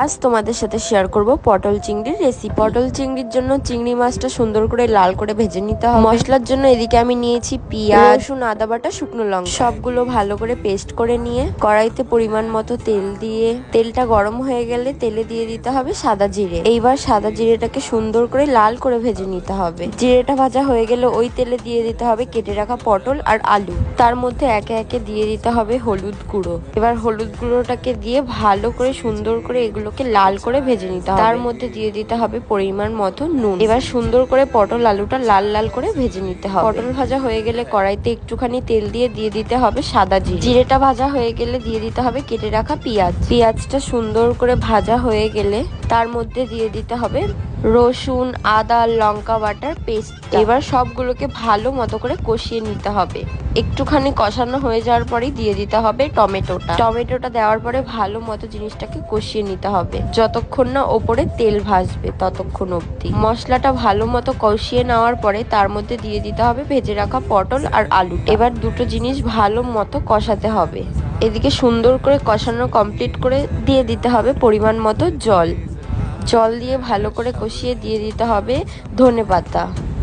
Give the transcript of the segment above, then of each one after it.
আজ তোমাদের সাথে শেয়ার করব পটল চিংড়ির রেসিপি। পটল চিংড়ির জন্য চিংড়ি মাছটা সুন্দর করে লাল করে ভেজে নিতে হবে। মশলার জন্য এদিকে আমি নিয়েছি পেঁয়াজ, রসুন, আদা বাটা, শুকনো লঙ্কা, সবগুলো ভালো করে পেস্ট করে নিয়ে কড়াইতে পরিমাণ মতো তেল দিয়ে তেলটা গরম হয়ে গেলে তেলে দিয়ে দিতে হবে সাদা জিরে। এইবার সাদা জিরেটাকে সুন্দর করে লাল করে ভেজে নিতে হবে। জিরেটা ভাজা হয়ে গেলে ওই তেলে দিয়ে দিতে হবে কেটে রাখা পটল আর আলু। তার মধ্যে একে একে দিয়ে দিতে হবে হলুদ গুঁড়ো। এবার হলুদ গুঁড়োটাকে দিয়ে ভালো করে সুন্দর করে এগুলোকে লাল করে ভেজে নিতে হবে। তার মধ্যে দিয়ে দিতে হবে পরিমাণ মতো নুন। এবার সুন্দর করে পটল আলুটা লাল লাল করে ভেজে নিতে হবে। পটল ভাজা হয়ে গেলে কড়াইতে একটুখানি তেল দিয়ে দিতে হবে সাদা জিরে। জিরেটা ভাজা হয়ে গেলে দিয়ে দিতে হবে কেটে রাখা পেঁয়াজ। পেঁয়াজটা সুন্দর করে ভাজা হয়ে গেলে তার মধ্যে দিয়ে দিতে হবে রসুন, আদা, লঙ্কা বাটার পেস্ট। এবার সবগুলোকে ভালো মতো করে কষিয়ে নিতে হবে। একটুখানি কষানো হয়ে যাওয়ার পরেই দিয়ে দিতে হবে টমেটোটা দেওয়ার পরে ভালো মতো জিনিসটাকে কষিয়ে নিতে হবে যতক্ষণ না ওপরে তেল ভাসবে ততক্ষণ অবধি। মশলাটা ভালো মতো কষিয়ে নেওয়ার পরে তার মধ্যে দিয়ে দিতে হবে ভেজে রাখা পটল আর আলু। এবার দুটো জিনিস ভালো মতো কষাতে হবে। এদিকে সুন্দর করে কষানো কমপ্লিট করে দিয়ে দিতে হবে পরিমাণ মতো জল দিয়ে ভালো করে কষিয়ে দিয়ে দিতে হবে ধনেপাতা।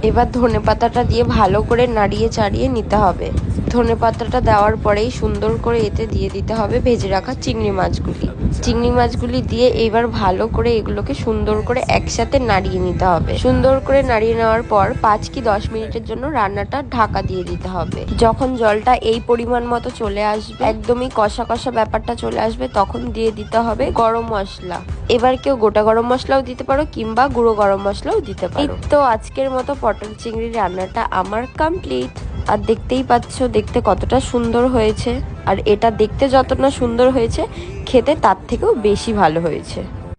এবার ধনেপাতাটা দিয়ে ভালো করে নাড়িয়ে চাড়িয়ে নিতে হবে। ধনেপাতাটা দেওয়ার পরেই সুন্দর করে এতে দিয়ে দিতে হবে ভেজে রাখা চিংড়ি মাছগুলি দিয়ে এবার ভালো করে এগুলোকে সুন্দর করে একসাথে নাড়িয়ে নিতে হবে। সুন্দর করে নাড়িয়ে নেওয়ার পর 5 কি 10 মিনিটের জন্য রান্নাটা ঢাকা দিয়ে দিতে হবে। যখন জলটা এই পরিমাণ মতো চলে আসবে, একদমই কষা কষা ব্যাপারটা চলে আসবে, তখন দিয়ে দিতে হবে গরম মশলা। এবার কেউ গোটা গরম মশলাও দিতে পারো কিংবা গুঁড়ো গরম মশলাও দিতে পারো। এই তো আজকের মতো পটল চিংড়ির রান্নাটা আমার কমপ্লিট। আর দেখতেই পাচ্ছ দেখতে কতটা সুন্দর হয়েছে। আর এটা দেখতে যতটা সুন্দর হয়েছে খেতে তার থেকেও বেশি ভালো হয়েছে।